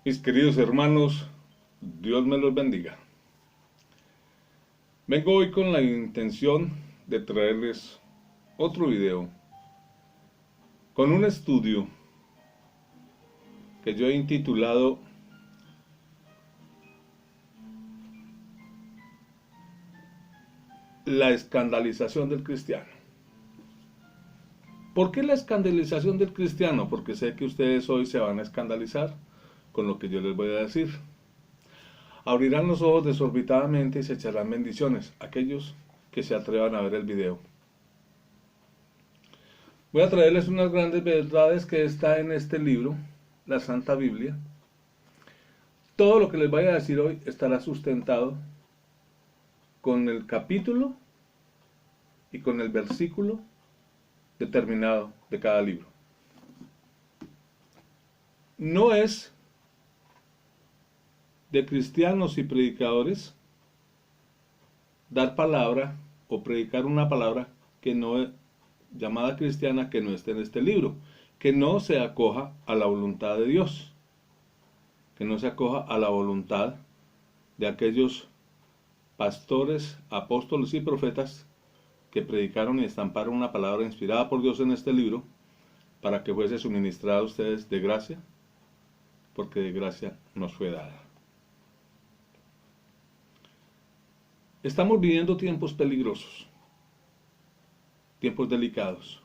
Mis queridos hermanos, Dios me los bendiga. Vengo hoy con la intención de traerles otro video con un estudio que yo he intitulado La escandalización del cristiano. ¿Por qué la escandalización del cristiano? Porque sé que ustedes hoy se van a escandalizar con lo que yo les voy a decir. Abrirán los ojos desorbitadamente y se echarán bendiciones aquellos que se atrevan a ver el video. Voy a traerles unas grandes verdades que está en este libro, la Santa Biblia. Todo lo que les vaya a decir hoy estará sustentado con el capítulo y con el versículo determinado de cada libro. No es de cristianos y predicadores dar palabra o predicar una palabra que no llamada cristiana que no esté en este libro, que no se acoja a la voluntad de Dios, que no se acoja a la voluntad de aquellos pastores, apóstoles y profetas que predicaron y estamparon una palabra inspirada por Dios en este libro para que fuese suministrada a ustedes de gracia, porque de gracia nos fue dada. Estamos viviendo tiempos peligrosos, tiempos delicados.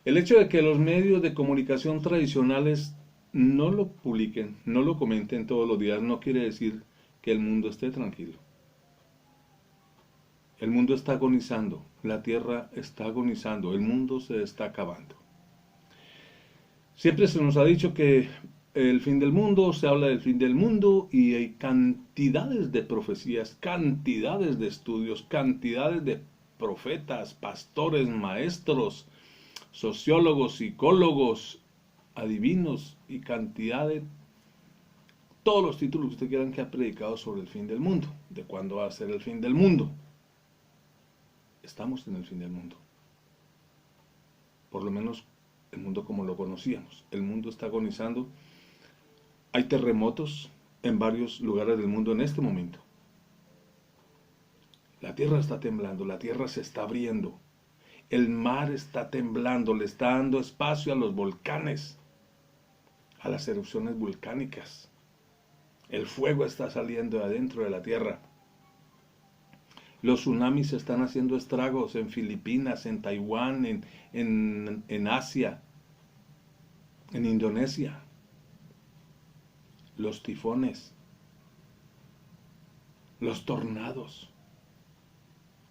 El hecho de que los medios de comunicación tradicionales no lo publiquen, no lo comenten todos los días, no quiere decir que el mundo esté tranquilo. El mundo está agonizando, la tierra está agonizando, el mundo se está acabando. Siempre se nos ha dicho que el fin del mundo, se habla del fin del mundo y hay cantidades de profecías, cantidades de estudios, cantidades de profetas, pastores, maestros, sociólogos, psicólogos, adivinos y cantidad de todos los títulos que ustedes quieran que ha predicado sobre el fin del mundo, de cuándo va a ser el fin del mundo. Estamos en el fin del mundo. Por lo menos el mundo como lo conocíamos. El mundo está agonizando. Hay terremotos en varios lugares del mundo en este momento. La tierra está temblando, la tierra se está abriendo. El mar está temblando, le está dando espacio a los volcanes, a las erupciones volcánicas. El fuego está saliendo de adentro de la tierra. Los tsunamis están haciendo estragos en Filipinas, en Taiwán, en Asia, en Indonesia. Los tifones, los tornados,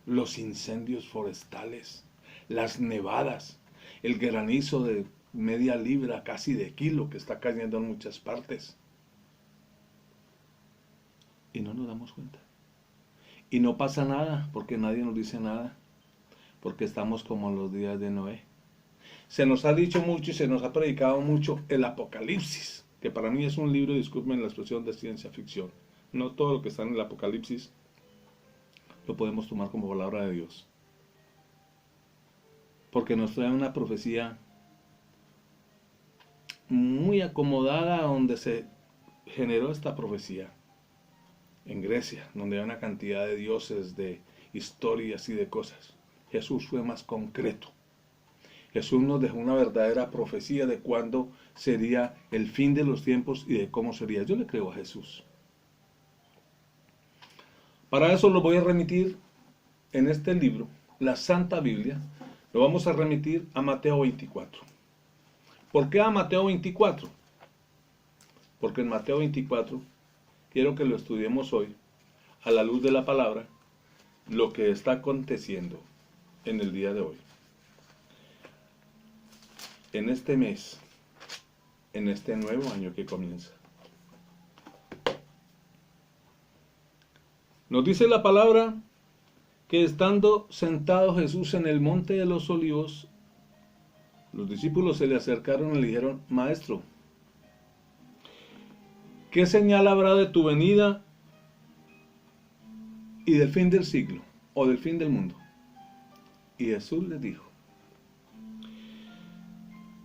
los incendios forestales, las nevadas, el granizo de media libra, casi de kilo, que está cayendo en muchas partes. Y no nos damos cuenta. Y no pasa nada, porque nadie nos dice nada, porque estamos como en los días de Noé. Se nos ha dicho mucho y se nos ha predicado mucho el Apocalipsis, que para mí es un libro, disculpen la expresión, de ciencia ficción. No todo lo que está en el Apocalipsis lo podemos tomar como palabra de Dios, porque nos trae una profecía muy acomodada donde se generó esta profecía. En Grecia, donde hay una cantidad de dioses, de historias y de cosas. Jesús fue más concreto. Jesús nos dejó una verdadera profecía de cuándo sería el fin de los tiempos y de cómo sería. Yo le creo a Jesús. Para eso lo voy a remitir en este libro, la Santa Biblia. Lo vamos a remitir a Mateo 24. ¿Por qué a Mateo 24? Porque en Mateo 24 quiero que lo estudiemos hoy, a la luz de la palabra, lo que está aconteciendo en el día de hoy. En este mes, en este nuevo año que comienza. Nos dice la palabra que estando sentado Jesús en el monte de los olivos, los discípulos se le acercaron y le dijeron: Maestro, ¿qué señal habrá de tu venida y del fin del siglo o del fin del mundo? Y Jesús les dijo: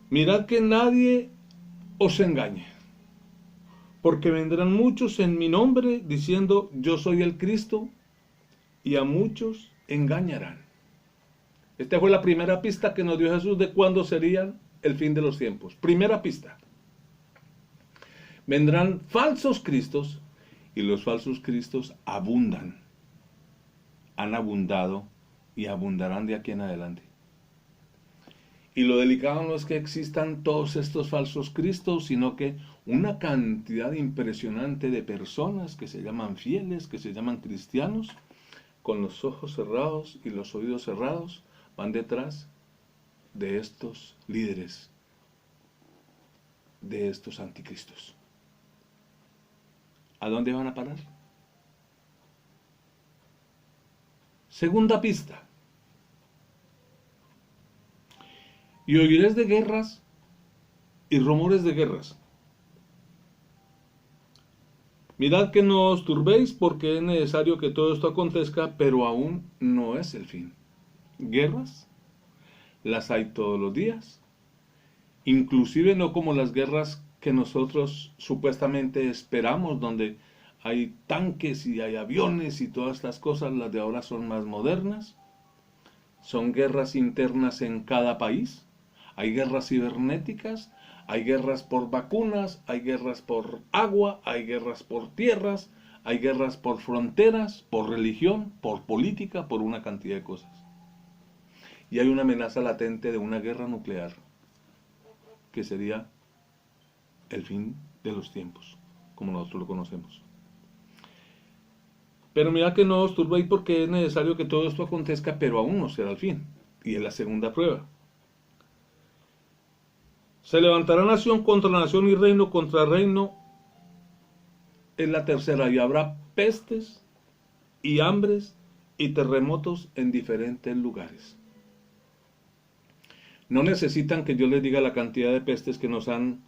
mirad que nadie os engañe, Porque vendrán muchos en mi nombre diciendo yo soy el Cristo y a muchos engañarán. Esta fue la primera pista que nos dio Jesús de cuándo sería el fin de los tiempos. Primera pista. Vendrán falsos cristos y los falsos cristos abundan. Han abundado y abundarán de aquí en adelante. Y lo delicado no es que existan todos estos falsos cristos, sino que una cantidad impresionante de personas que se llaman fieles, que se llaman cristianos, con los ojos cerrados y los oídos cerrados, van detrás de estos líderes, de estos anticristos. ¿A dónde van a parar? Segunda pista. Y oiréis de guerras y rumores de guerras. Mirad que no os turbéis, porque es necesario que todo esto acontezca, pero aún no es el fin. Guerras, las hay todos los días, inclusive no como las guerras que nosotros supuestamente esperamos, donde hay tanques y hay aviones y todas estas cosas. Las de ahora son más modernas, son guerras internas en cada país. Hay guerras cibernéticas, hay guerras por vacunas, hay guerras por agua, hay guerras por tierras, hay guerras por fronteras, por religión, por política, por una cantidad de cosas. Y hay una amenaza latente de una guerra nuclear, que sería el fin de los tiempos, como nosotros lo conocemos. Pero mirad que no os turbéis, porque es necesario que todo esto acontezca, pero aún no será el fin. Y es la segunda prueba. Se levantará nación contra nación y reino contra reino. Es la tercera. Y habrá pestes y hambres y terremotos en diferentes lugares. No necesitan que yo les diga la cantidad de pestes que nos han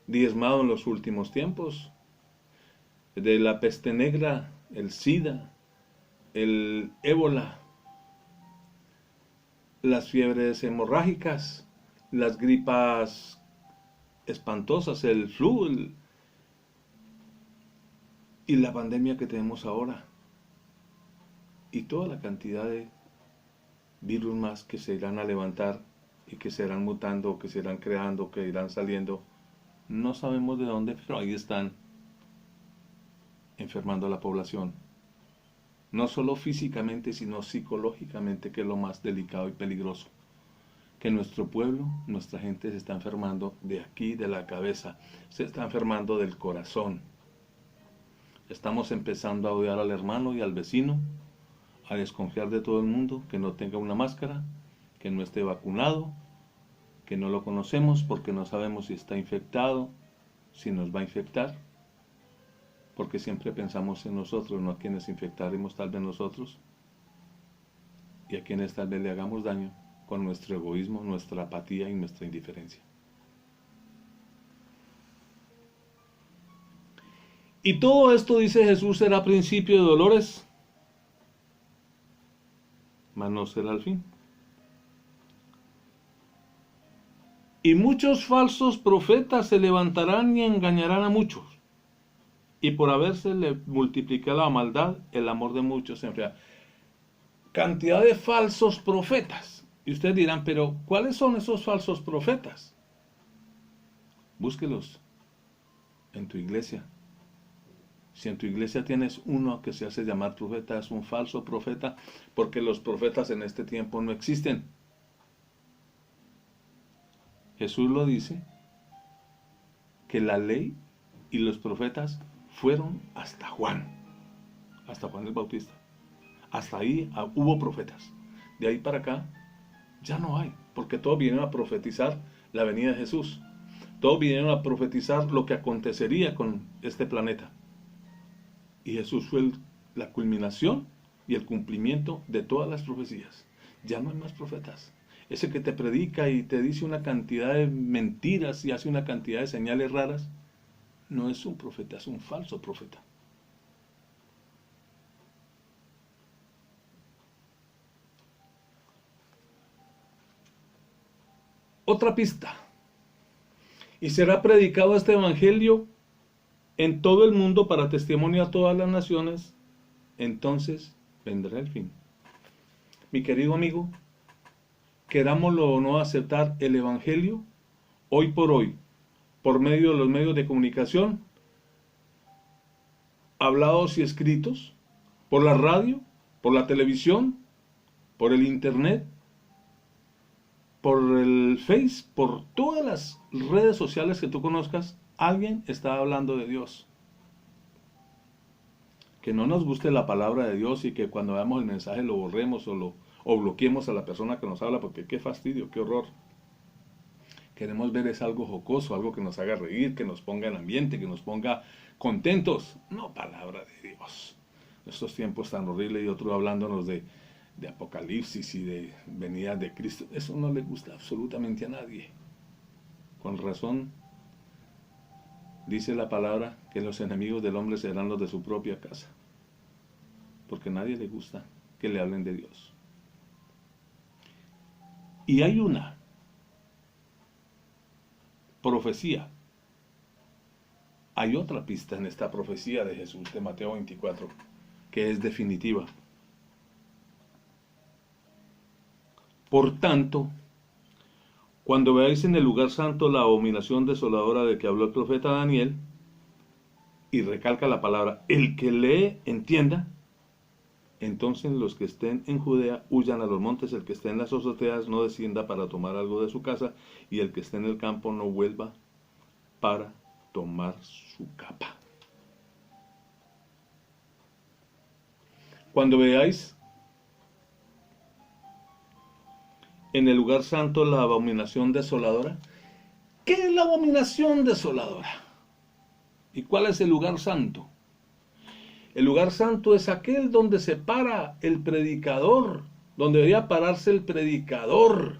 diezmado en los últimos tiempos. De la peste negra, el SIDA, el ébola, las fiebres hemorrágicas, las gripas espantosas, el flu y la pandemia que tenemos ahora. Y toda la cantidad de virus más que se irán a levantar y que se irán mutando, que se irán creando, que irán saliendo. No sabemos de dónde, pero ahí están enfermando a la población. No solo físicamente, sino psicológicamente, que es lo más delicado y peligroso. Que nuestro pueblo, nuestra gente se está enfermando de aquí, de la cabeza, se está enfermando del corazón. Estamos empezando a odiar al hermano y al vecino, a desconfiar de todo el mundo, que no tenga una máscara, que no esté vacunado, que no lo conocemos porque no sabemos si está infectado, si nos va a infectar, porque siempre pensamos en nosotros, no a quienes infectaremos tal vez nosotros, y a quienes tal vez le hagamos daño con nuestro egoísmo, nuestra apatía y nuestra indiferencia. Y todo esto, dice Jesús, será principio de dolores, mas no será el fin. Y muchos falsos profetas se levantarán y engañarán a muchos. Y por haberse le multiplicado la maldad, el amor de muchos se enfriará. Cantidad de falsos profetas. Y ustedes dirán, pero ¿cuáles son esos falsos profetas? Búsquelos en tu iglesia. Si en tu iglesia tienes uno que se hace llamar profeta, es un falso profeta, porque los profetas en este tiempo no existen. Jesús lo dice, que la ley y los profetas fueron hasta Juan el Bautista. Hasta ahí hubo profetas. De ahí para acá ya no hay, porque todos vinieron a profetizar la venida de Jesús. Todos vinieron a profetizar lo que acontecería con este planeta. Y Jesús fue la culminación y el cumplimiento de todas las profecías. Ya no hay más profetas. Ese que te predica y te dice una cantidad de mentiras y hace una cantidad de señales raras, no es un profeta, es un falso profeta. Otra pista. Y será predicado este evangelio en todo el mundo para testimonio a todas las naciones, entonces vendrá el fin. Mi querido amigo, querámoslo o no aceptar el Evangelio, hoy, por medio de los medios de comunicación, hablados y escritos, por la radio, por la televisión, por el internet, por el Face, por todas las redes sociales que tú conozcas, alguien está hablando de Dios. Que no nos guste la palabra de Dios y que cuando veamos el mensaje lo borremos o bloqueemos a la persona que nos habla, porque qué fastidio, qué horror. Queremos ver es algo jocoso, algo que nos haga reír, que nos ponga en ambiente, que nos ponga contentos. No palabra de Dios. Estos tiempos tan horribles y otros hablándonos de Apocalipsis y de venida de Cristo. Eso no le gusta absolutamente a nadie. Con razón dice la palabra que los enemigos del hombre serán los de su propia casa. Porque a nadie le gusta que le hablen de Dios. Y hay una profecía. Hay otra pista en esta profecía de Jesús de Mateo 24, que es definitiva. Por tanto, cuando veáis en el lugar santo la abominación desoladora de que habló el profeta Daniel, y recalca la palabra, el que lee entienda, entonces los que estén en Judea huyan a los montes, el que esté en las azoteas no descienda para tomar algo de su casa, y el que esté en el campo no vuelva para tomar su capa. Cuando veáis en el lugar santo la abominación desoladora, ¿qué es la abominación desoladora? ¿Y cuál es el lugar santo? El lugar santo es aquel donde se para el predicador, donde debería pararse el predicador,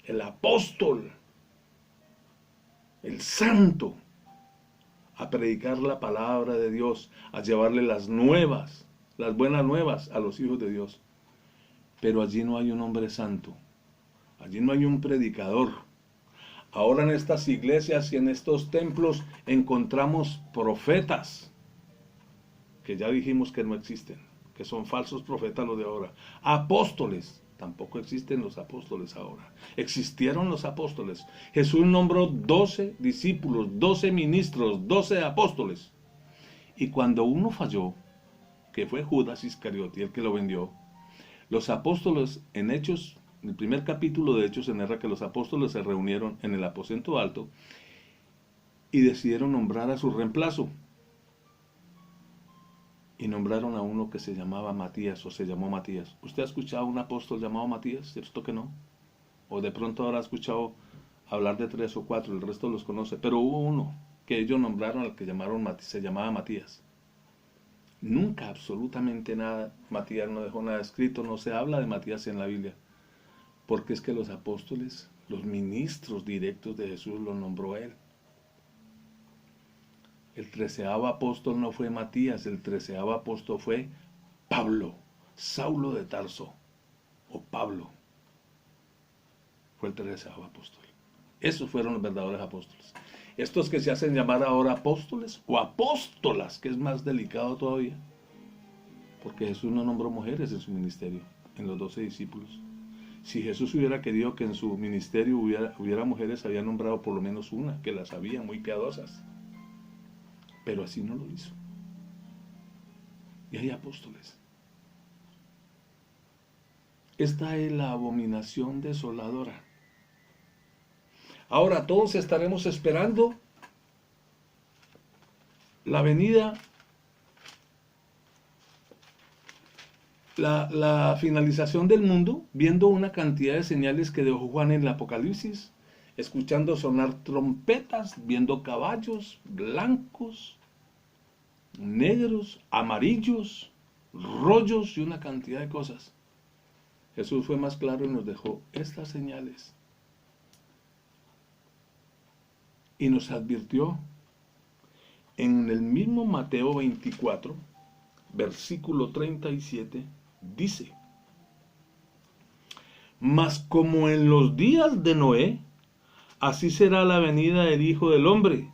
el apóstol, el santo, a predicar la palabra de Dios, a llevarle las nuevas, las buenas nuevas a los hijos de Dios. Pero allí no hay un hombre santo, allí no hay un predicador. Ahora en estas iglesias y en estos templos encontramos profetas, que ya dijimos que no existen, que son falsos profetas los de ahora. Apóstoles, tampoco existen los apóstoles ahora. Existieron los apóstoles. Jesús nombró 12 discípulos, 12 ministros, 12 apóstoles. Y cuando uno falló, que fue Judas Iscariote el que lo vendió, los apóstoles en Hechos, en el primer capítulo de Hechos se narra que los apóstoles se reunieron en el aposento alto y decidieron nombrar a su reemplazo. Y nombraron a uno que se llamaba Matías, o se llamó Matías. ¿Usted ha escuchado a un apóstol llamado Matías? ¿Cierto que no? O de pronto ahora ha escuchado hablar de 3 o 4, el resto los conoce. Pero hubo uno que ellos nombraron al que se llamaba Matías. Nunca, absolutamente nada, Matías no dejó nada escrito, no se habla de Matías en la Biblia. Porque es que los apóstoles, los ministros directos de Jesús, los nombró él. El 13º apóstol no fue Matías, el 13º apóstol fue Pablo, Saulo de Tarso, o Pablo. Fue el 13º apóstol. Esos fueron los verdaderos apóstoles. Estos que se hacen llamar ahora apóstoles o apóstolas, que es más delicado todavía, porque Jesús no nombró mujeres en su ministerio, en los 12 discípulos. Si Jesús hubiera querido que en su ministerio hubiera mujeres, había nombrado por lo menos una, que las había, muy piadosas. Pero así no lo hizo. Y hay apóstoles. Esta es la abominación desoladora. Ahora todos estaremos esperando la venida, la finalización del mundo, viendo una cantidad de señales que dejó Juan en el Apocalipsis, escuchando sonar trompetas, viendo caballos blancos, negros, amarillos, rollos y una cantidad de cosas. Jesús fue más claro y nos dejó estas señales. Y nos advirtió en el mismo Mateo 24, versículo 37, dice: mas como en los días de Noé, así será la venida del Hijo del Hombre.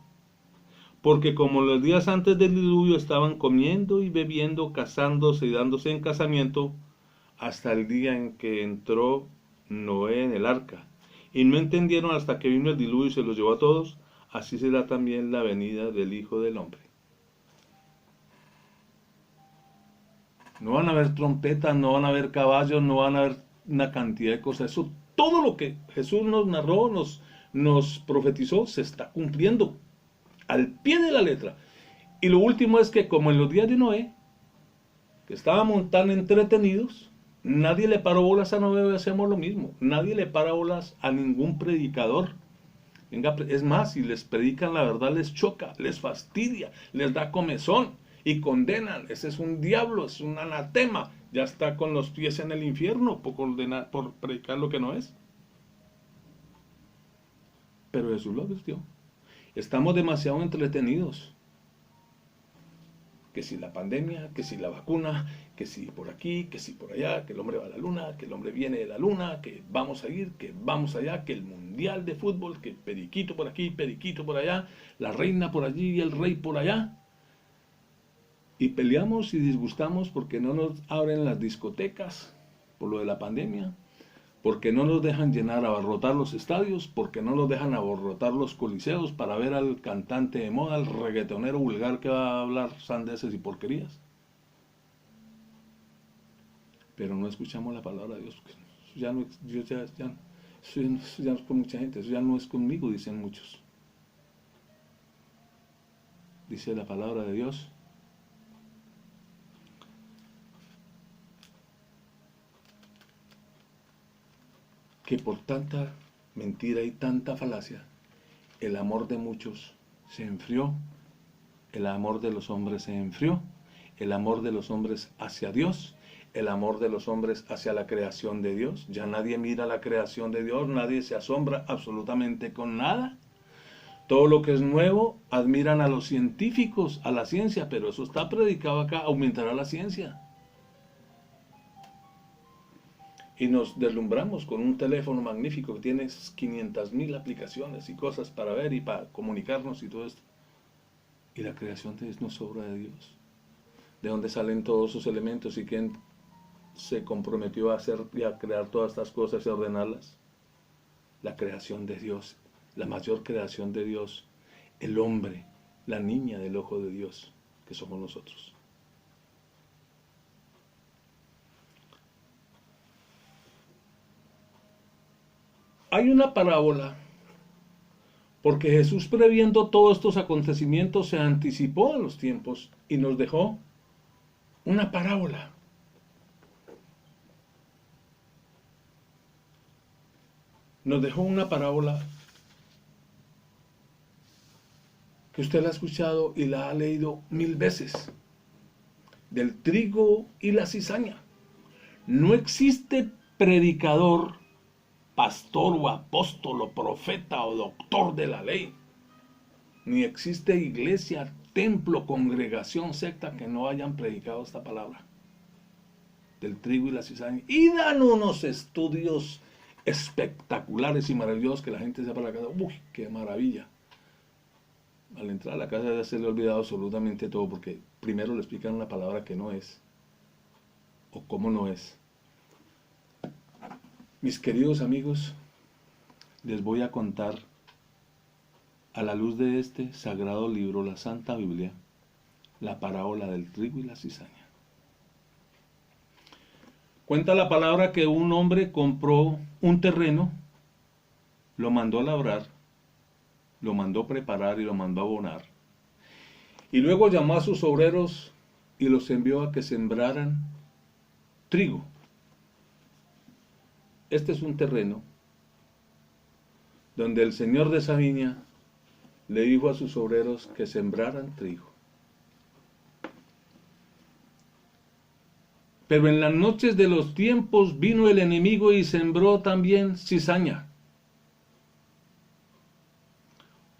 Porque como los días antes del diluvio estaban comiendo y bebiendo, casándose y dándose en casamiento, hasta el día en que entró Noé en el arca. Y no entendieron hasta que vino el diluvio y se los llevó a todos. Así será también la venida del Hijo del Hombre. No van a haber trompetas, no van a haber caballos, no van a haber una cantidad de cosas. Eso, todo lo que Jesús nos narró, nos profetizó, se está cumpliendo al pie de la letra. Y lo último es que como en los días de Noé, que estábamos tan entretenidos, nadie le paró bolas a Noé y hacemos lo mismo. Nadie le para bolas a ningún predicador. Venga, es más, si les predican la verdad les choca, les fastidia, les da comezón y condenan. Ese es un diablo, es un anatema. Ya está con los pies en el infierno por predicar lo que no es. Pero Jesús lo advirtió. Estamos demasiado entretenidos. Que si la pandemia, que si la vacuna, que si por aquí, que si por allá, que el hombre va a la luna, que el hombre viene de la luna, que vamos a ir, que vamos allá, que el mundial de fútbol, que periquito por aquí, periquito por allá, la reina por allí y el rey por allá. Y peleamos y disgustamos porque no nos abren las discotecas por lo de la pandemia, porque no nos dejan llenar, abarrotar los estadios, porque no nos dejan abarrotar los coliseos para ver al cantante de moda, al reggaetonero vulgar que va a hablar sandeces y porquerías. Pero no escuchamos la palabra de Dios. Eso ya no, eso ya no es con mucha gente, eso ya no es conmigo, dicen muchos. Dice la palabra de Dios. Que por tanta mentira y tanta falacia, el amor de muchos se enfrió, el amor de los hombres se enfrió, el amor de los hombres hacia Dios, el amor de los hombres hacia la creación de Dios. Ya nadie mira la creación de Dios, nadie se asombra absolutamente con nada. Todo lo que es nuevo, admiran a los científicos, a la ciencia, pero eso está predicado acá, aumentará la ciencia. Y nos deslumbramos con un teléfono magnífico que tiene 500.000 aplicaciones y cosas para ver y para comunicarnos y todo esto. Y la creación de Dios no es obra de Dios. ¿De dónde salen todos esos elementos y quién se comprometió a hacer y a crear todas estas cosas y a ordenarlas? La creación de Dios, la mayor creación de Dios, el hombre, la niña del ojo de Dios, que somos nosotros. Hay una parábola, porque Jesús, previendo todos estos acontecimientos, se anticipó a los tiempos y nos dejó una parábola. Nos dejó una parábola que usted la ha escuchado y la ha leído 1000 veces, del trigo y la cizaña. No existe predicador, pastor o apóstol o profeta o doctor de la ley, ni existe iglesia, templo, congregación, secta que no hayan predicado esta palabra del trigo y la cizaña, y dan unos estudios espectaculares y maravillosos que la gente se va para la casa. Uy, qué maravilla. Al entrar a la casa ya se le ha olvidado absolutamente todo, porque primero le explican una palabra que no es, o cómo no es. Mis queridos amigos, les voy a contar, a la luz de este sagrado libro, la Santa Biblia, la parábola del trigo y la cizaña. Cuenta la palabra que un hombre compró un terreno, lo mandó a labrar, lo mandó preparar y lo mandó a abonar. Y luego llamó a sus obreros y los envió a que sembraran trigo. Este es un terreno donde el señor de esa viña le dijo a sus obreros que sembraran trigo. Pero en las noches de los tiempos vino el enemigo y sembró también cizaña.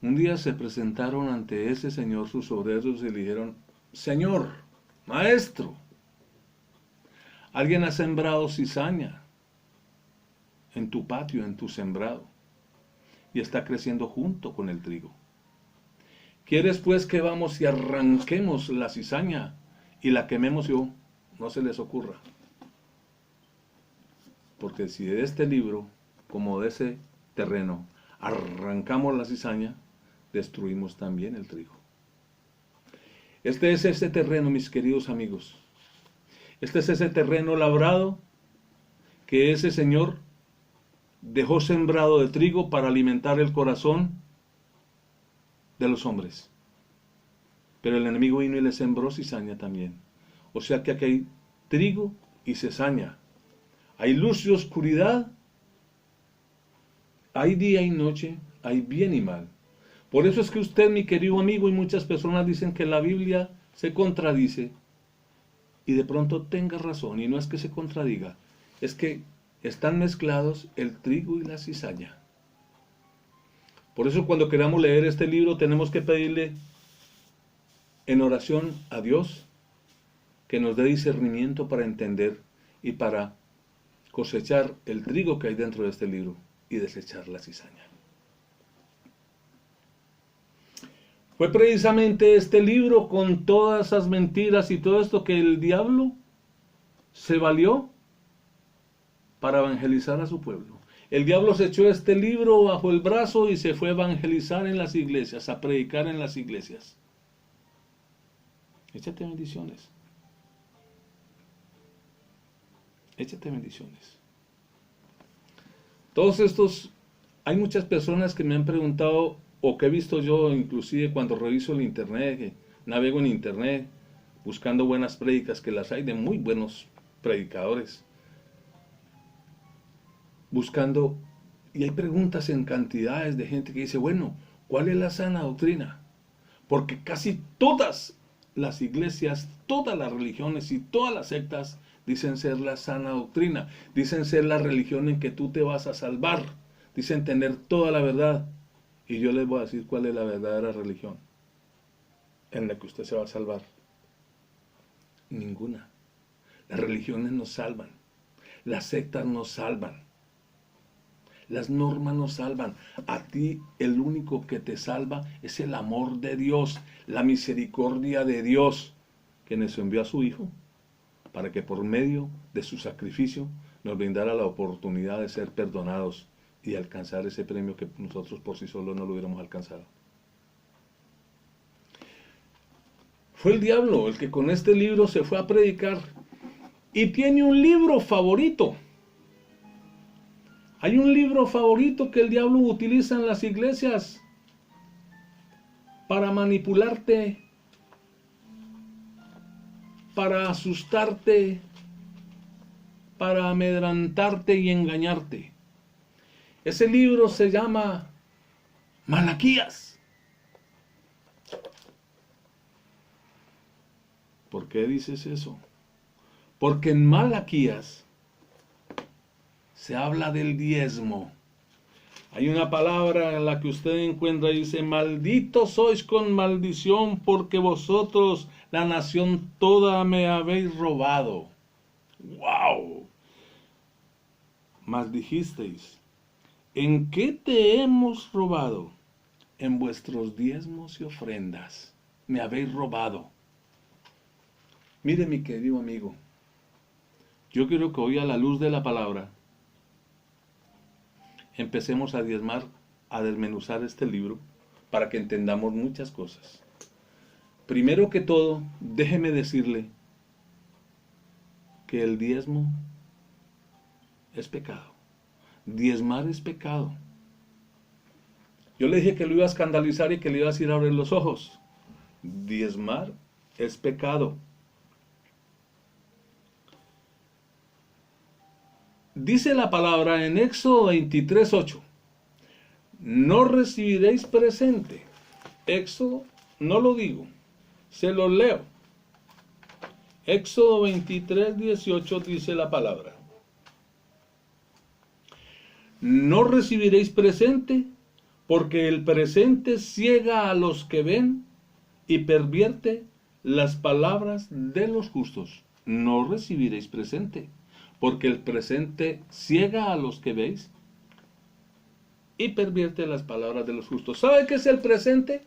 Un día se presentaron ante ese señor sus obreros y le dijeron: Señor, maestro, alguien ha sembrado cizaña en tu patio, en tu sembrado, y está creciendo junto con el trigo. ¿Quieres pues que vamos y arranquemos la cizaña y la quememos? Yo, no se les ocurra. Porque si de este libro, como de ese terreno, arrancamos la cizaña, destruimos también el trigo. Este es ese terreno, mis queridos amigos. Este es ese terreno labrado que ese Señor dejó sembrado de trigo para alimentar el corazón de los hombres. Pero el enemigo vino y le sembró cizaña también. O sea que aquí hay trigo y cizaña. Hay luz y oscuridad. Hay día y noche. Hay bien y mal. Por eso es que usted, mi querido amigo, y muchas personas dicen que la Biblia se contradice. Y de pronto tenga razón. Y no es que se contradiga. Es que están mezclados el trigo y la cizaña. Por eso cuando queramos leer este libro tenemos que pedirle en oración a Dios que nos dé discernimiento para entender y para cosechar el trigo que hay dentro de este libro y desechar la cizaña. Fue precisamente este libro con todas esas mentiras y todo esto que el diablo se valió para evangelizar a su pueblo. El diablo se echó este libro bajo el brazo y se fue a evangelizar en las iglesias, a predicar en las iglesias. Échate bendiciones. Échate bendiciones. Todos estos, hay muchas personas que me han preguntado, o que he visto yo inclusive cuando reviso el internet, que navego en internet, buscando buenas prédicas, que las hay de muy buenos predicadores. Buscando, y hay preguntas en cantidades de gente que dice, bueno, ¿cuál es la sana doctrina? Porque casi todas las iglesias, todas las religiones y todas las sectas dicen ser la sana doctrina, dicen ser la religión en que tú te vas a salvar, dicen tener toda la verdad. Y yo les voy a decir cuál es la verdadera religión en la que usted se va a salvar. Ninguna. Las religiones nos salvan, las sectas nos salvan. Las normas nos salvan. A ti el único que te salva es el amor de Dios, la misericordia de Dios, que nos envió a su Hijo para que por medio de su sacrificio nos brindara la oportunidad de ser perdonados y alcanzar ese premio que nosotros por sí solos no lo hubiéramos alcanzado. Fue el diablo el que con este libro se fue a predicar y tiene un libro favorito. Hay un libro favorito que el diablo utiliza en las iglesias para manipularte, para asustarte, para amedrentarte y engañarte. Ese libro se llama Malaquías. ¿Por qué dices eso? Porque en Malaquías se habla del diezmo. Hay una palabra en la que usted encuentra y dice, malditos sois con maldición porque vosotros, la nación toda, me habéis robado. ¡Wow! Mas dijisteis, ¿en qué te hemos robado? En vuestros diezmos y ofrendas me habéis robado. Mire, mi querido amigo, yo quiero que hoy a la luz de la palabra empecemos a diezmar, a desmenuzar este libro para que entendamos muchas cosas. Primero que todo, déjeme decirle que el diezmo es pecado. Diezmar es pecado. Yo le dije que lo iba a escandalizar y que le iba a decir abrir los ojos. Diezmar es pecado. Dice la palabra en Éxodo 23:8. No recibiréis presente. Éxodo, no lo digo, se lo leo. Éxodo 23:18 dice la palabra. No recibiréis presente, porque el presente ciega a los que ven y pervierte las palabras de los justos. No recibiréis presente, porque el presente ciega a los que veis y pervierte las palabras de los justos. ¿Sabe qué es el presente?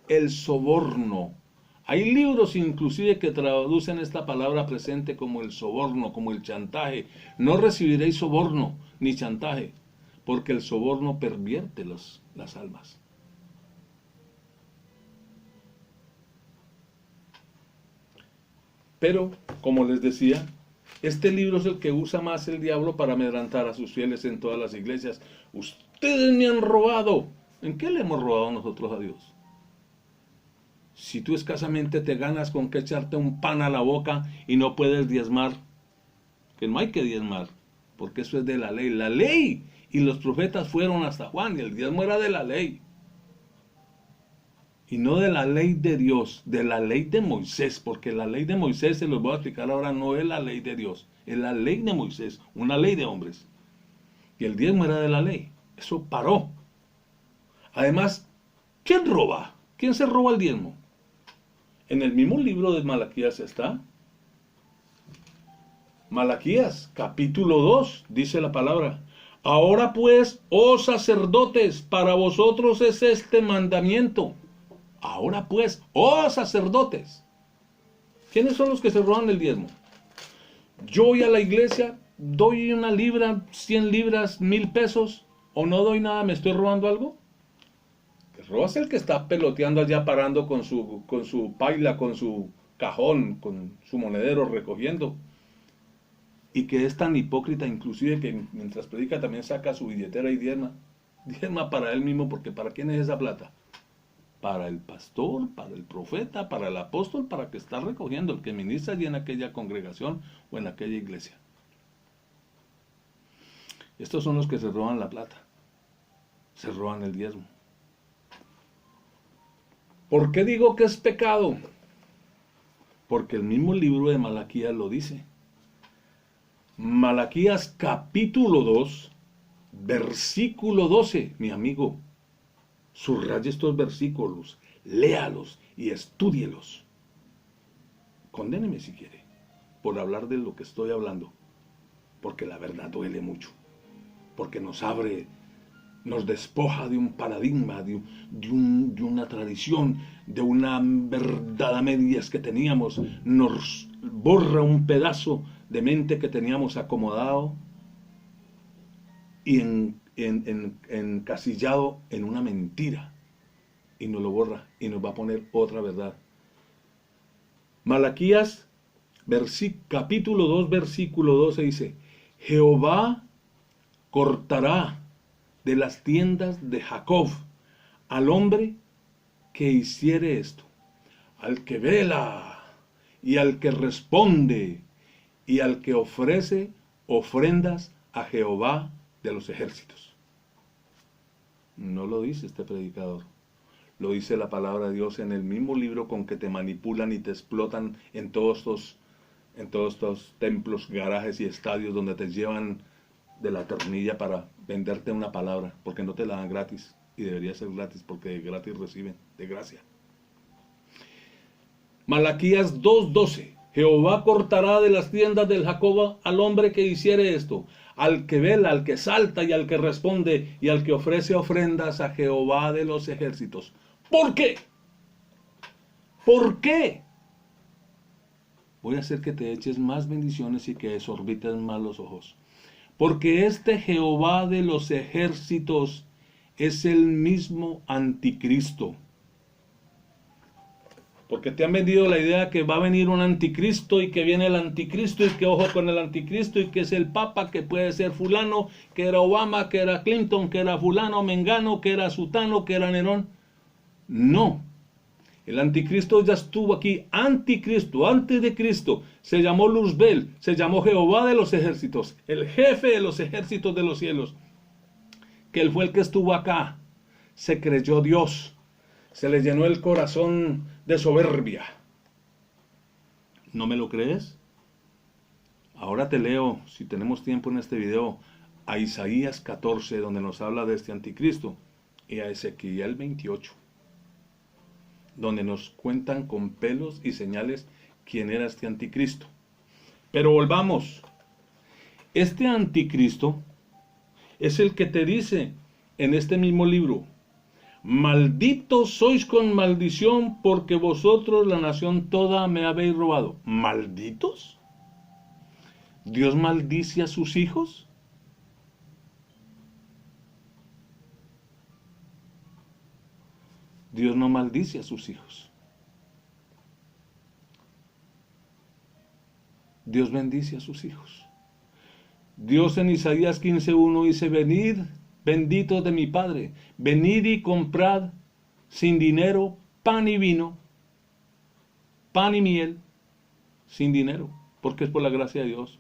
el soborno. Hay libros inclusive que traducen esta palabra presente como el soborno, como el chantaje. No recibiréis soborno ni chantaje, porque el soborno pervierte las almas. Pero, como les decía, este libro es el que usa más el diablo para amedrentar a sus fieles en todas las iglesias. Ustedes me han robado. ¿En qué le hemos robado nosotros a Dios? Si tú escasamente te ganas con que echarte un pan a la boca y no puedes diezmar, que no hay que diezmar, porque eso es de la ley. La ley y los profetas fueron hasta Juan y el diezmo era de la ley. Y no de la ley de Dios, de la ley de Moisés, porque la ley de Moisés, se los voy a explicar ahora, no es la ley de Dios, es la ley de Moisés, una ley de hombres. Y el diezmo era de la ley, eso paró. Además, ¿quién roba? ¿Quién se roba el diezmo? En el mismo libro de Malaquías está. Malaquías, capítulo 2, dice la palabra. Ahora pues, oh sacerdotes, para vosotros es este mandamiento. Ahora pues, oh sacerdotes. ¿Quiénes son los que se roban el diezmo? Yo voy a la iglesia, doy una libra, 100 libras, 1000 pesos, o no doy nada, ¿me estoy robando algo? Que robas el que está peloteando allá parando con su paila, con su cajón, con su monedero recogiendo. Y que es tan hipócrita inclusive que mientras predica también saca su billetera y diezma. Diezma para él mismo, porque ¿para quién es esa plata? Para el pastor, para el profeta, para el apóstol, para que está recogiendo, el que ministra allí en aquella congregación o en aquella iglesia. Estos son los que se roban la plata, se roban el diezmo. ¿Por qué digo que es pecado? Porque el mismo libro de Malaquías lo dice. Malaquías capítulo 2, versículo 12, mi amigo. Subraye estos versículos, léalos y estúdielos. Condéneme si quiere, por hablar de lo que estoy hablando, porque la verdad duele mucho, porque nos abre, nos despoja de un paradigma, de una tradición, de una verdad a medias que teníamos, nos borra un pedazo de mente que teníamos acomodado y encasillado en una mentira, y nos lo borra y nos va a poner otra verdad. Malaquías capítulo 2 versículo 12 dice: Jehová cortará de las tiendas de Jacob al hombre que hiciere esto, al que vela y al que responde y al que ofrece ofrendas a Jehová de los ejércitos. No lo dice este predicador, lo dice la palabra de Dios en el mismo libro con que te manipulan y te explotan en todos estos templos, garajes y estadios donde te llevan de la tornilla para venderte una palabra, porque no te la dan gratis, y debería ser gratis, porque de gratis reciben, de gracia. Malaquías 2:12: Jehová cortará de las tiendas del Jacob al hombre que hiciere esto, al que vela, al que salta y al que responde y al que ofrece ofrendas a Jehová de los ejércitos. ¿Por qué? ¿Por qué? Voy a hacer que te eches más bendiciones y que desorbites más los ojos. Porque este Jehová de los ejércitos es el mismo anticristo. Porque te han vendido la idea que va a venir un anticristo y que viene el anticristo y que ojo con el anticristo y que es el papa, que puede ser fulano, que era Obama, que era Clinton, que era fulano, mengano, que era sutano, que era Nerón. No. El anticristo ya estuvo aquí. Anticristo, antes de Cristo, se llamó Luzbel, se llamó Jehová de los ejércitos, el jefe de los ejércitos de los cielos. Que él fue el que estuvo acá. Se creyó Dios. Se le llenó el corazón de soberbia. ¿No me lo crees? Ahora te leo, si tenemos tiempo en este video, a Isaías 14, donde nos habla de este anticristo, y a Ezequiel 28, donde nos cuentan con pelos y señales quién era este anticristo. Pero volvamos. Este anticristo es el que te dice en este mismo libro: Malditos sois con maldición, porque vosotros la nación toda me habéis robado. ¿Malditos? ¿Dios maldice a sus hijos? Dios no maldice a sus hijos. Dios bendice a sus hijos. Dios en Isaías 15:1 dice: venid, benditos de mi Padre, venid y comprad sin dinero pan y vino, pan y miel, sin dinero, porque es por la gracia de Dios.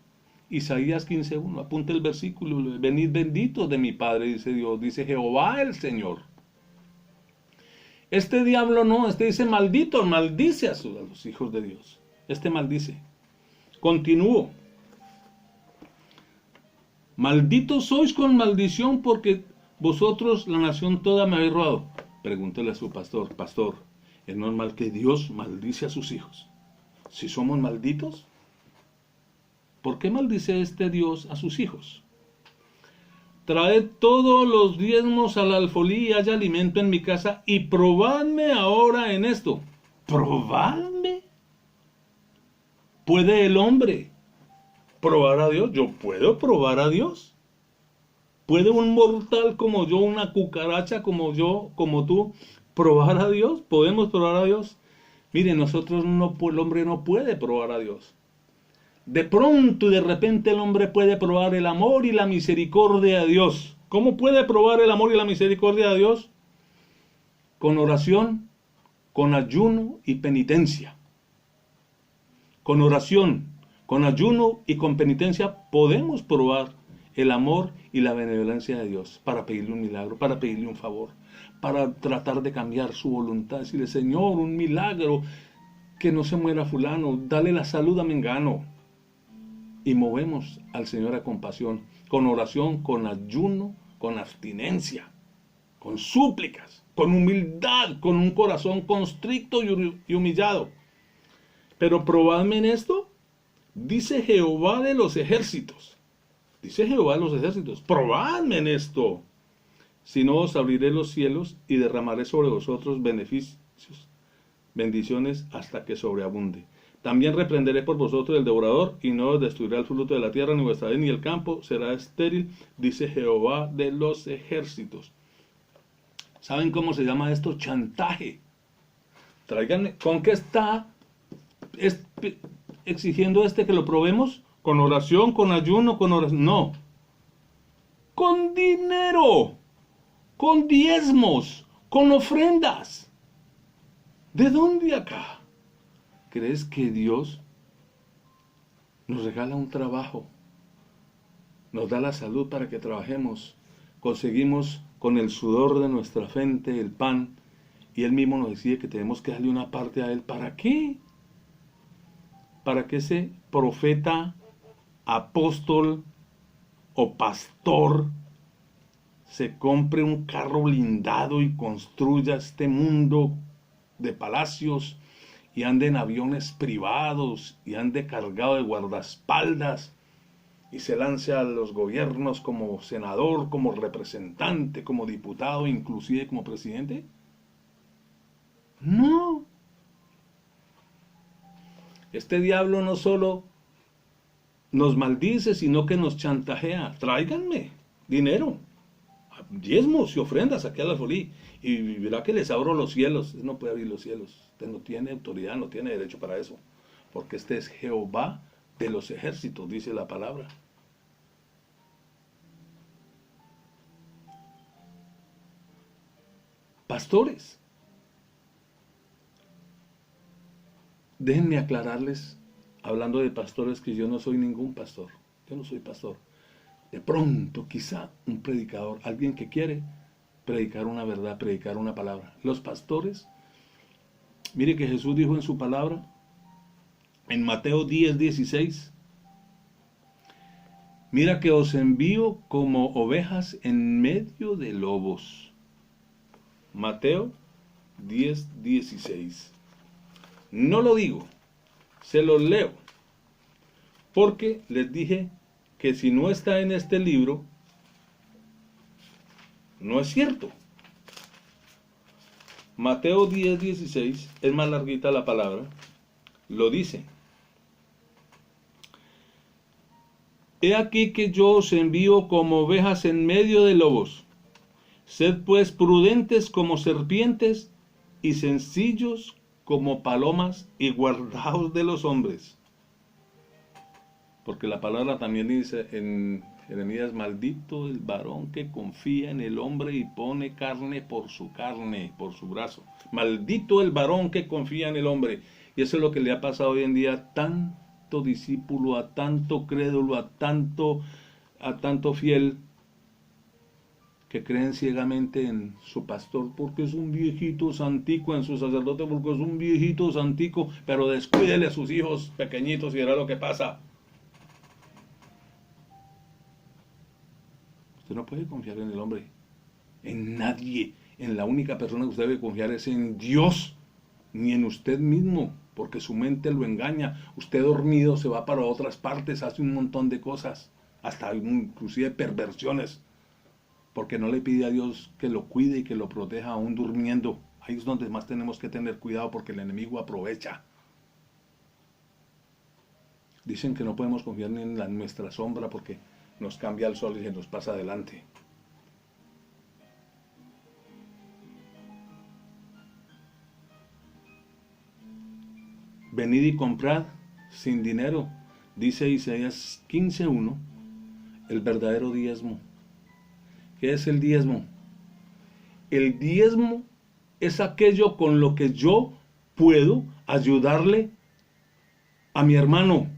Isaías 15:1, apunte el versículo: venid benditos de mi Padre, dice Dios, dice Jehová el Señor. Este diablo no, este dice maldito, maldice a los hijos de Dios. Este maldice. Continúo. Malditos sois con maldición, porque vosotros la nación toda me habéis robado. Pregúntele a su pastor: pastor, ¿es normal que Dios maldice a sus hijos? Si somos malditos, ¿por qué maldice este Dios a sus hijos? Traed todos los diezmos al alfolí y haya alimento en mi casa, y probadme ahora en esto. ¿Probadme? ¿Puede el hombre probar a Dios? Yo puedo probar a Dios. ¿Puede un mortal como yo, una cucaracha como yo, como tú, probar a Dios? ¿Podemos probar a Dios? Mire, nosotros no, el hombre no puede probar a Dios. De pronto y de repente el hombre puede probar el amor y la misericordia de Dios. ¿Cómo puede probar el amor y la misericordia de Dios? Con oración, con ayuno y penitencia. Con oración, con ayuno y con penitencia podemos probar el amor y la benevolencia de Dios, para pedirle un milagro, para pedirle un favor, para tratar de cambiar su voluntad, decirle: Señor, un milagro, que no se muera fulano, dale la salud a Mengano. Y movemos al Señor a compasión, con oración, con ayuno, con abstinencia, con súplicas, con humildad, con un corazón constricto y humillado. Pero probadme en esto, dice Jehová de los ejércitos. Dice Jehová de los ejércitos: probadme en esto. Si no, os abriré los cielos y derramaré sobre vosotros beneficios, bendiciones, hasta que sobreabunde. También reprenderé por vosotros el devorador, y no os destruirá el fruto de la tierra, ni vuestra vid, ni el campo será estéril, dice Jehová de los ejércitos. ¿Saben cómo se llama esto? Chantaje. Tráiganme, ¿con qué está exigiendo que lo probemos? ¿Con oración, con ayuno, con oración? No. Con dinero, con diezmos, con ofrendas. ¿De dónde acá? ¿Crees que Dios nos regala un trabajo? Nos da la salud para que trabajemos. Conseguimos con el sudor de nuestra frente el pan, y Él mismo nos decide que tenemos que darle una parte a Él. ¿Para qué? Para que ese profeta, apóstol o pastor se compre un carro blindado y construya este mundo de palacios, y ande en aviones privados, y ande cargado de guardaespaldas, y se lance a los gobiernos como senador, como representante, como diputado, inclusive como presidente? No. Este diablo no solo nos maldice, sino que nos chantajea. Tráiganme dinero, diezmos y ofrendas aquí a la folí, y verá que les abro los cielos. No puede abrir los cielos. Usted no tiene autoridad, no tiene derecho para eso, porque este es Jehová de los ejércitos, dice la palabra. Pastores, déjenme aclararles, hablando de pastores, que yo no soy ningún pastor. Yo no soy pastor. De pronto, quizá un predicador, alguien que quiere predicar una verdad, predicar una palabra. Los pastores, mire que Jesús dijo en su palabra, en Mateo 10:16, mira que os envío como ovejas en medio de lobos. Mateo 10:16. No lo digo, se lo leo, porque les dije que si no está en este libro, no es cierto. Mateo 10:16, es más larguita la palabra, lo dice. He aquí que yo os envío como ovejas en medio de lobos. Sed pues prudentes como serpientes y sencillos como palomas y guardaos de los hombres. Porque la palabra también dice en Jeremías, maldito el varón que confía en el hombre y pone carne, por su brazo. Maldito el varón que confía en el hombre. Y eso es lo que le ha pasado hoy en día a tanto discípulo, a tanto crédulo, a tanto fiel, que creen ciegamente en su pastor porque es un viejito santico, en su sacerdote porque es un viejito santico, pero descuídele a sus hijos pequeñitos y verá lo que pasa. Usted no puede confiar en el hombre, en nadie. En la única persona que usted debe confiar es en Dios, ni en usted mismo, porque su mente lo engaña. Usted dormido se va para otras partes, hace un montón de cosas, hasta inclusive perversiones, porque no le pide a Dios que lo cuide y que lo proteja aún durmiendo. Ahí es donde más tenemos que tener cuidado, porque el enemigo aprovecha. Dicen que no podemos confiar ni en nuestra sombra porque nos cambia el sol y se nos pasa adelante. Venid y comprad sin dinero, dice Isaías 15:1, el verdadero diezmo. ¿Qué es el diezmo? El diezmo es aquello con lo que yo puedo ayudarle a mi hermano.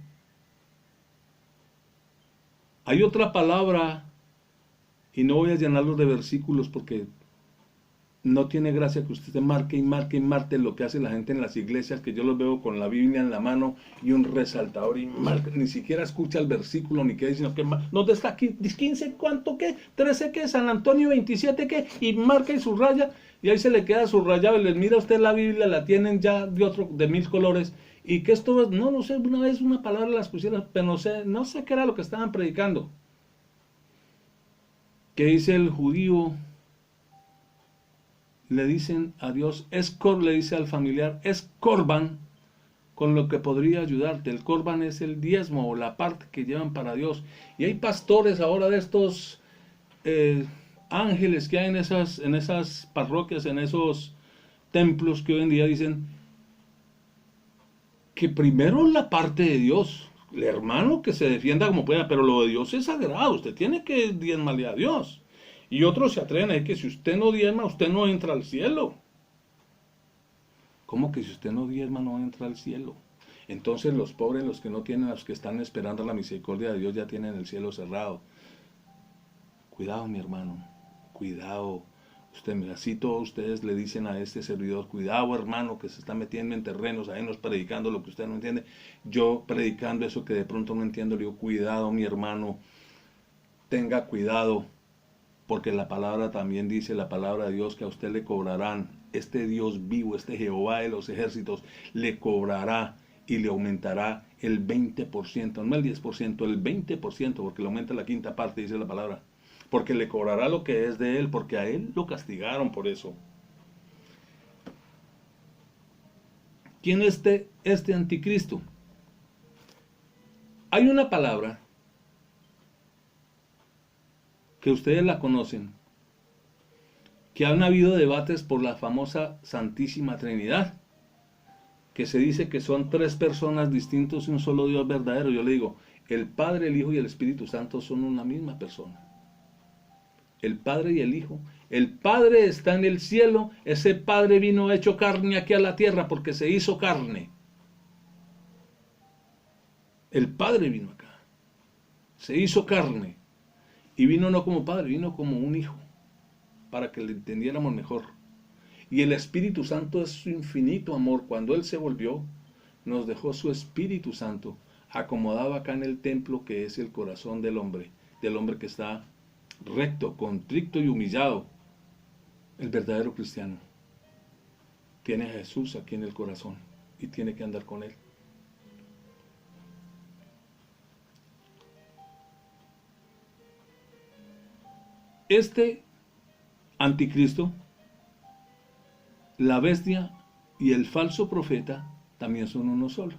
Hay otra palabra, y no voy a llenarlos de versículos porque no tiene gracia que usted marque y marque y marque lo que hace la gente en las iglesias, que yo los veo con la Biblia en la mano y un resaltador y marca, ni siquiera escucha el versículo ni qué dice, sino que ¿dónde está aquí? 15, ¿cuánto qué? 13 qué, San Antonio 27 qué, y marca y subraya, y ahí se le queda subrayado, y les mira usted la Biblia, la tienen ya de 1000 colores, y que esto es, no sé, una vez una palabra la pusieron, pero no sé qué era lo que estaban predicando. ¿Qué dice el judío? Le dicen a Dios, le dice al familiar, es corban, con lo que podría ayudarte. El corban es el diezmo o la parte que llevan para Dios. Y hay pastores ahora de estos ángeles que hay en esas parroquias, en esos templos, que hoy en día dicen que primero la parte de Dios, el hermano que se defienda como pueda, pero lo de Dios es sagrado, usted tiene que diezmarle a Dios. Y otros se atreven a decir que si usted no diezma, usted no entra al cielo. ¿Cómo que si usted no diezma no entra al cielo? Entonces los pobres, los que no tienen, los que están esperando la misericordia de Dios, ya tienen el cielo cerrado. Cuidado, mi hermano, cuidado. Así todos ustedes le dicen a este servidor, cuidado, hermano, que se está metiendo en terrenos ajenos predicando lo que usted no entiende. Yo predicando eso que de pronto no entiendo, le digo, cuidado, mi hermano, tenga cuidado, porque la palabra también dice, la palabra de Dios, que a usted le cobrarán, este Dios vivo, este Jehová de los ejércitos, le cobrará y le aumentará el 20%, no el 10%, el 20%, porque le aumenta la quinta parte, dice la palabra. Porque le cobrará lo que es de él, porque a él lo castigaron por eso. ¿Quién es este anticristo? Hay una palabra que ustedes la conocen, que han habido debates por la famosa Santísima Trinidad, que se dice que son tres personas distintas y un solo Dios verdadero. Yo le digo, el Padre, el Hijo y el Espíritu Santo son una misma persona. El Padre y el Hijo. El Padre está en el cielo, ese Padre vino hecho carne aquí a la tierra porque se hizo carne. El Padre vino acá, se hizo carne y vino no como Padre, vino como un Hijo, para que le entendiéramos mejor. Y el Espíritu Santo es su infinito amor. Cuando Él se volvió, nos dejó su Espíritu Santo acomodado acá en el templo, que es el corazón del hombre que está recto, contrito y humillado. El verdadero cristiano tiene a Jesús aquí en el corazón y tiene que andar con Él. Este anticristo la bestia y el falso profeta también son uno solo.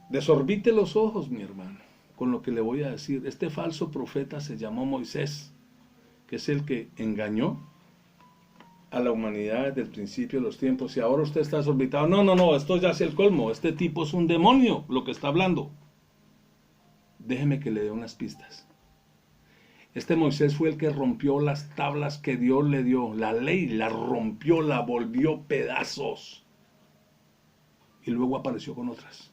Desorbite los ojos, mi hermano, con lo que le voy a decir. Este falso profeta se llamó Moisés, que es el que engañó a la humanidad desde el principio de los tiempos, y ahora usted está desorbitado. No, esto ya es el colmo. Este tipo es un demonio, lo que está hablando. Déjeme que le dé unas pistas. Este Moisés fue el que rompió las tablas que Dios le dio. La ley la rompió, la volvió pedazos. Y luego apareció con otras.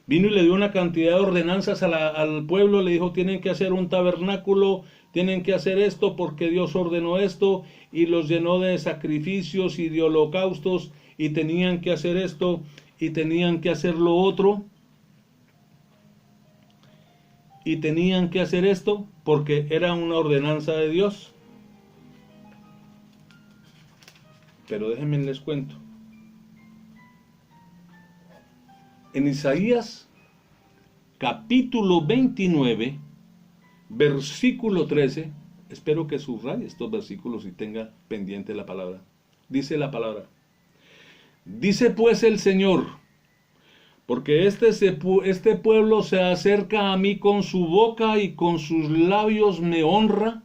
Vino y le dio una cantidad de ordenanzas al pueblo. Le dijo, tienen que hacer un tabernáculo, tienen que hacer esto porque Dios ordenó esto. Y los llenó de sacrificios y de holocaustos. Y tenían que hacer esto y tenían que hacer lo otro. Y tenían que hacer esto porque era una ordenanza de Dios. Pero déjenme les cuento. En Isaías capítulo 29, versículo 13, espero que subraye estos versículos y tenga pendiente la palabra. Dice la palabra: dice pues el Señor, porque este pueblo se acerca a mí con su boca y con sus labios me honra,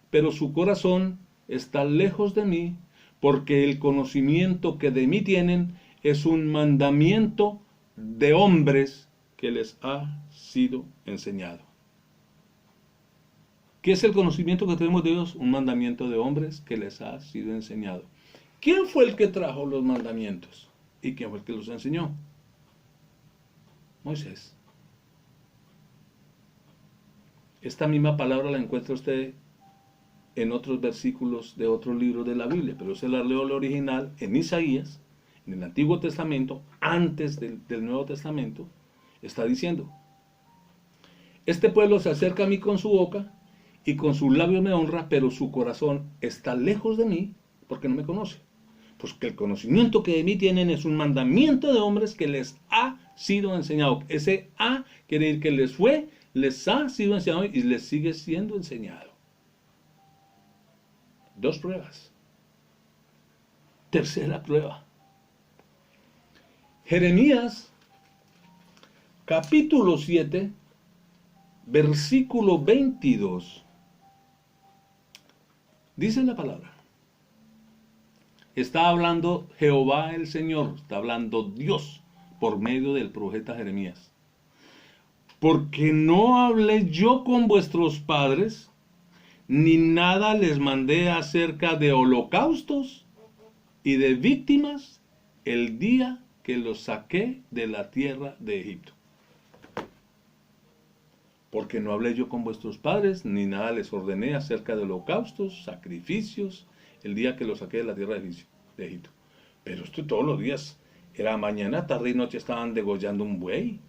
pero su corazón está lejos de mí, porque el conocimiento que de mí tienen es un mandamiento de hombres que les ha sido enseñado. ¿Qué es el conocimiento que tenemos de Dios? Un mandamiento de hombres que les ha sido enseñado. ¿Quién fue el que trajo los mandamientos? ¿Y quién fue el que los enseñó? Moisés. Esta misma palabra la encuentra usted en otros versículos de otros libros de la Biblia, pero se la leo el original en Isaías, en el Antiguo Testamento, antes del Nuevo Testamento. Está diciendo: este pueblo se acerca a mí con su boca y con sus labios me honra, pero su corazón está lejos de mí porque no me conoce. Pues que el conocimiento que de mí tienen es un mandamiento de hombres que les ha sido enseñado. Ese "ha" quiere decir que les ha sido enseñado y les sigue siendo enseñado. Dos pruebas. Tercera prueba. Jeremías capítulo 7, versículo 22. Dice la palabra. Está hablando Jehová el Señor, está hablando Dios por medio del profeta Jeremías. Porque no hablé yo con vuestros padres, ni nada les mandé acerca de holocaustos y de víctimas el día que los saqué de la tierra de Egipto. Porque no hablé yo con vuestros padres, ni nada les ordené acerca de holocaustos, sacrificios, el día que los saqué de la tierra de Egipto. Pero esto todos los días, era mañana, tarde y noche estaban degollando un buey,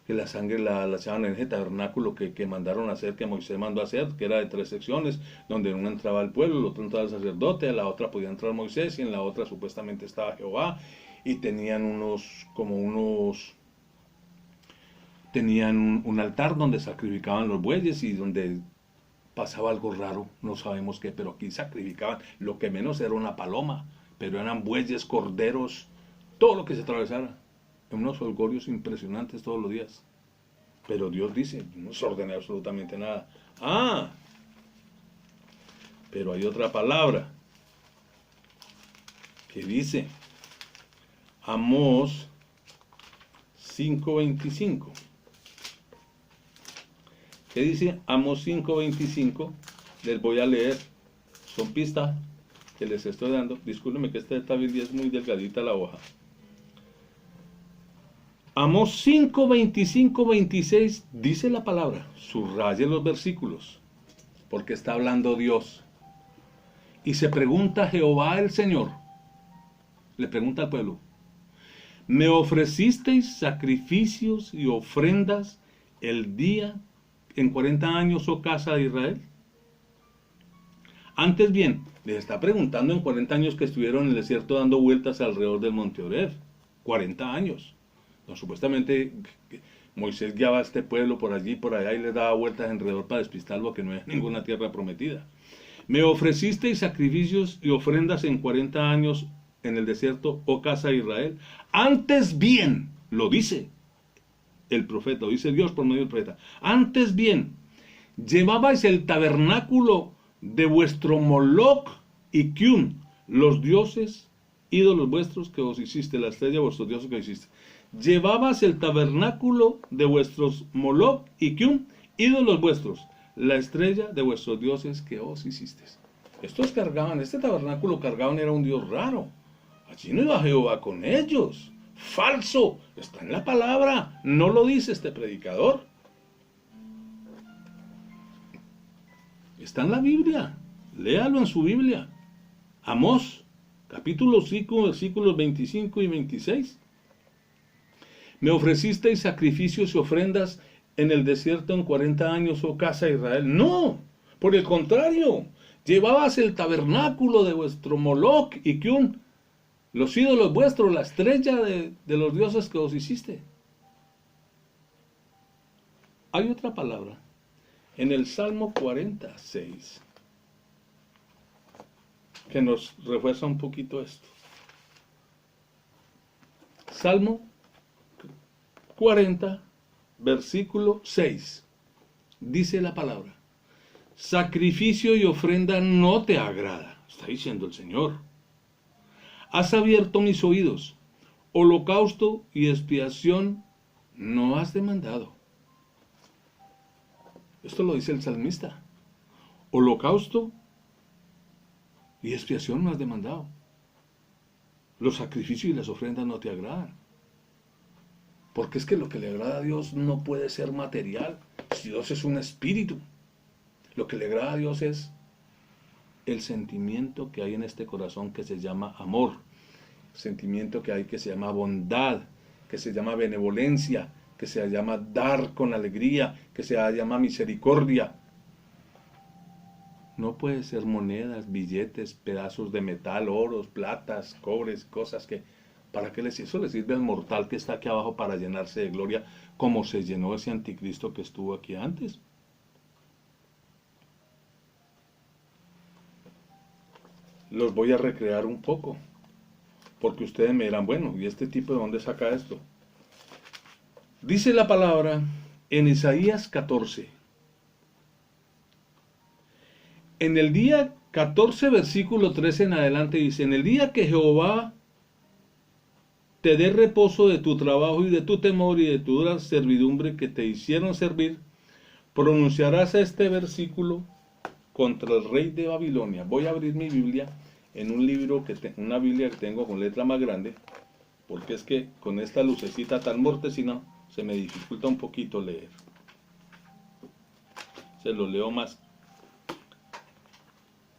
que la sangre la echaban en ese tabernáculo que mandaron a hacer, que Moisés mandó a hacer, que era de 3 secciones, donde en una entraba el pueblo, en la otra entraba el sacerdote, en la otra podía entrar Moisés, y en la otra supuestamente estaba Jehová, y tenían tenían un altar donde sacrificaban los bueyes y donde pasaba algo raro, no sabemos qué, pero aquí sacrificaban, lo que menos era una paloma, pero eran bueyes, corderos, todo lo que se atravesara, en unos holgorios impresionantes todos los días. Pero Dios dice, no se ordena absolutamente nada. Pero hay otra palabra que dice, Amós 5:25. ¿Qué dice Amós 5:25? Les voy a leer, son pistas que les estoy dando. Discúlpenme que esta Biblia es muy delgadita la hoja. Amós 5:25, 26 dice la palabra, subraye los versículos, porque está hablando Dios. Y se pregunta Jehová el Señor, le pregunta al pueblo, ¿me ofrecisteis sacrificios y ofrendas el día en 40 años, oh casa de Israel? Antes bien, les está preguntando en 40 años que estuvieron en el desierto dando vueltas alrededor del monte Oreb. 40 años. No, supuestamente Moisés guiaba a este pueblo por allí y por allá y les daba vueltas alrededor para despistarlo, que no es ninguna tierra prometida. Me ofrecisteis sacrificios y ofrendas en 40 años en el desierto, oh casa de Israel. Antes bien, lo dice el profeta, lo dice Dios por medio del profeta. Antes bien, llevabais el tabernáculo de vuestro Moloch y Kiun, los dioses, ídolos vuestros que os hiciste, la estrella de vuestros dioses que os hiciste. Llevabas el tabernáculo de vuestros Moloch y Kiun, ídolos vuestros, la estrella de vuestros dioses que os hiciste. Estos cargaban, este tabernáculo cargaban era un dios raro. Allí no iba Jehová con ellos. Falso, está en la palabra, no lo dice este predicador. Está en la Biblia, léalo en su Biblia. Amós, capítulo 5, versículos 25 y 26. Me ofrecisteis sacrificios y ofrendas en el desierto en 40 años, oh casa de Israel. No, por el contrario, llevabas el tabernáculo de vuestro Moloch y Kiun, los ídolos vuestros, la estrella de los dioses que os hiciste. Hay otra palabra en el Salmo 46 que nos refuerza un poquito esto. Salmo 40, versículo 6. Dice la palabra: sacrificio y ofrenda no te agrada, está diciendo el Señor. Has abierto mis oídos, holocausto y expiación no has demandado. Esto lo dice el salmista. Holocausto y expiación no has demandado. Los sacrificios y las ofrendas no te agradan. Porque es que lo que le agrada a Dios no puede ser material. Si Dios es un espíritu, lo que le agrada a Dios es el sentimiento que hay en este corazón que se llama amor, sentimiento que hay que se llama bondad, que se llama benevolencia, que se llama dar con alegría, que se llama misericordia. No puede ser monedas, billetes, pedazos de metal, oros, platas, cobres, cosas que... ¿Para qué eso le sirve al mortal que está aquí abajo para llenarse de gloria como se llenó ese anticristo que estuvo aquí antes? Los voy a recrear un poco, porque ustedes me dirán, bueno, ¿y este tipo de dónde saca esto? Dice la palabra en Isaías 14. En el día 14, versículo 13 en adelante dice: en el día que Jehová te dé reposo de tu trabajo y de tu temor y de tu dura servidumbre que te hicieron servir, pronunciarás este versículo contra el rey de Babilonia. Voy a abrir mi Biblia en un libro, una Biblia que tengo con letra más grande, porque es que con esta lucecita tan mortecina se me dificulta un poquito leer. Se lo leo más